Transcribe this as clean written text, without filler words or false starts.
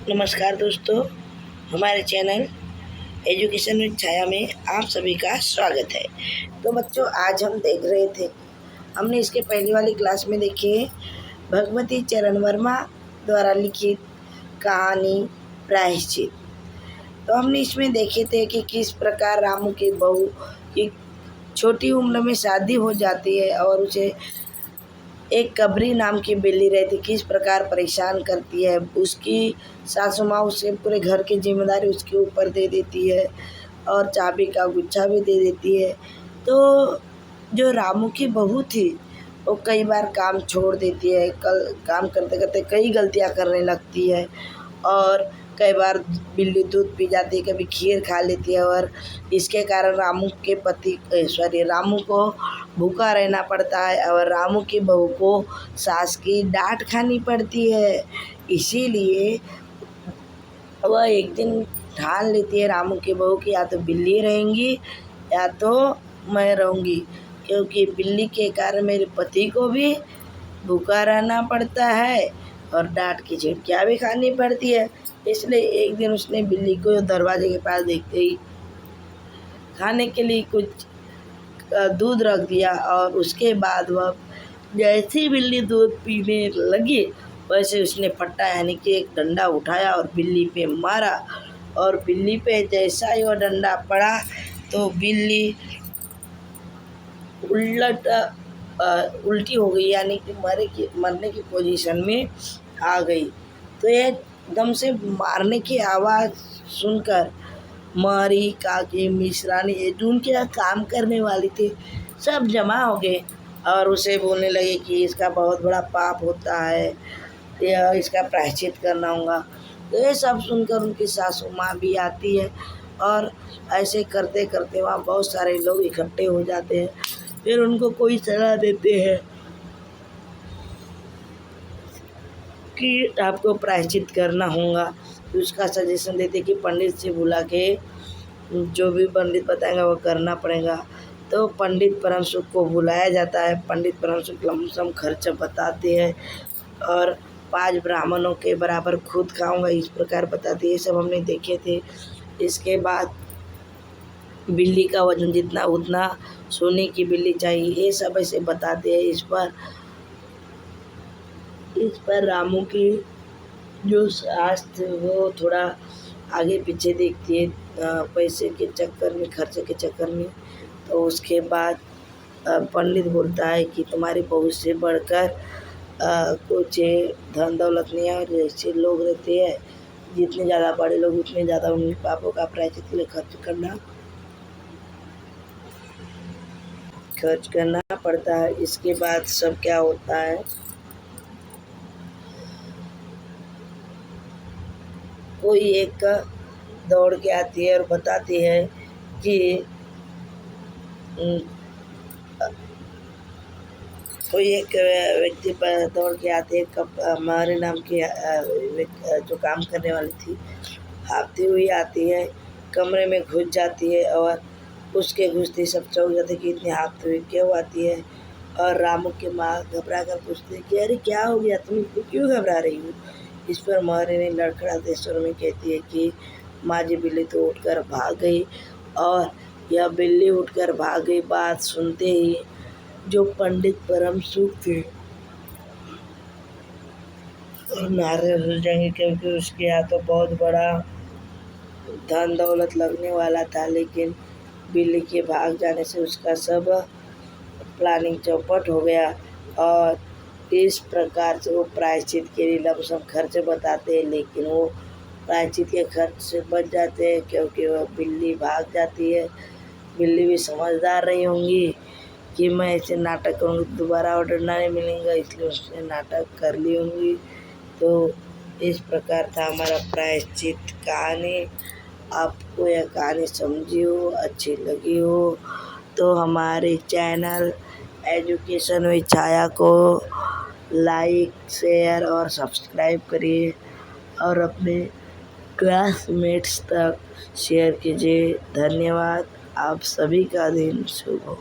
नमस्कार दोस्तों, हमारे चैनल एजुकेशन विद छाया में आप सभी का स्वागत है। तो बच्चों, आज हम देख रहे थे, हमने इसके पहले वाली क्लास में देखी है भगवती चरण वर्मा द्वारा लिखित कहानी प्रायश्चित। तो हमने इसमें देखे थे कि किस प्रकार रामू की बहू की छोटी उम्र में शादी हो जाती है और उसे एक कबरी नाम की बिल्ली रहती, किस प्रकार परेशान करती है। उसकी सासू माँ उसे पूरे घर की जिम्मेदारी उसके ऊपर दे देती है और चाबी का गुच्छा भी दे देती है। तो जो रामू की बहू थी वो कई बार काम छोड़ देती है, काम करते करते कई गलतियाँ करने लगती है और कई बार बिल्ली दूध पी जाती है, कभी खीर खा लेती है और इसके कारण रामू को भूखा रहना पड़ता है और रामू की बहू को सास की डांट खानी पड़ती है। इसीलिए वह एक दिन ठान लेती है रामू की बहू की या तो बिल्ली रहेंगी या तो मैं रहूँगी, क्योंकि बिल्ली के कारण मेरे पति को भी भूखा रहना पड़ता है और डांट की झिड़कियाँ भी खानी पड़ती है। इसलिए एक दिन उसने बिल्ली को दरवाजे के पास देखते ही खाने के लिए कुछ दूध रख दिया और उसके बाद वह जैसी बिल्ली दूध पीने लगी वैसे उसने फट्टा यानी कि एक डंडा उठाया और बिल्ली पे मारा और बिल्ली पे जैसा ही वह डंडा पड़ा तो बिल्ली उल्टी हो गई, यानी कि मरने की पोजीशन में आ गई। तो ये एकदम से मारने की आवाज़ सुनकर मारी काकी मिश्रानी ये जो उनके यहाँ काम करने वाली थी सब जमा हो गए और उसे बोलने लगे कि इसका बहुत बड़ा पाप होता है, या इसका प्रायश्चित करना होगा। तो ये सब सुनकर उनकी सासू माँ भी आती है और ऐसे करते करते वहाँ बहुत सारे लोग इकट्ठे हो जाते हैं। फिर उनको कोई सलाह देते हैं कि आपको प्रायश्चित करना होगा। तो उसका सजेशन देते कि पंडित से बुला के जो भी पंडित बताएंगा वो करना पड़ेगा। तो पंडित परम सुख को बुलाया जाता है। पंडित परम सुख लमसम खर्च बताते हैं और 5 ब्राह्मणों के बराबर खुद खाऊंगा इस प्रकार बताते हैं। ये सब हमने देखे थे। इसके बाद बिल्ली का वजन जितना उतना सोने की बिल्ली चाहिए, ये सब ऐसे बताते हैं। इस पर रामू की जो सास थी वो थोड़ा आगे पीछे देखती है पैसे के चक्कर में, खर्चे के चक्कर में। तो उसके बाद पंडित बोलता है कि तुम्हारी बहू से बढ़कर कुछ धन दौलत नहीं है और ऐसे लोग रहते हैं जितने ज़्यादा बड़े लोग उतने ज़्यादा उन पापों का प्रायश्चित के लिए खर्च करना पड़ता है। इसके बाद सब क्या होता है, कोई एक दौड़ के आती है और बताती है कि कोई एक व्यक्ति पर दौड़ के आते हैं। कब हमारे नाम की जो काम करने वाली थी भागती हुई आती है, कमरे में घुस जाती है और उसके घुसते सब चौंक जाते कि इतनी हाँफती हुई क्यों आती है। और रामू की माँ घबरा कर पूछती है कि अरे क्या हो गया, तुम क्यों घबरा रही हो। इस पर मारे ने लड़खड़ाते स्वर में कहती है कि माँ जी बिल्ली तो उठकर भाग गई। और यह बिल्ली उठकर भाग गई बात सुनते ही जो पंडित परम सुख थे और नाराज हो जाएंगे, क्योंकि उसके यहाँ तो बहुत बड़ा धन दौलत लगने वाला था। लेकिन बिल्ली के भाग जाने से उसका सब प्लानिंग चौपट हो गया और इस प्रकार से वो प्रायश्चित के लिए लमसम खर्च बताते हैं, लेकिन वो प्रायश्चित के खर्च से बच जाते हैं क्योंकि वह बिल्ली भाग जाती है। बिल्ली भी समझदार रही होंगी कि मैं ऐसे नाटक करूँगी दोबारा ऑर्डर नहीं मिलेगा, इसलिए उसने नाटक कर ली होंगी। तो इस प्रकार था हमारा प्रायश्चित कहानी। आपको यह कहानी समझी हो, अच्छी लगी हो तो हमारे चैनल एजुकेशन विद छाया को लाइक शेयर और सब्सक्राइब करिए और अपने क्लासमेट्स तक शेयर कीजिए। धन्यवाद। आप सभी का दिन शुभ हो।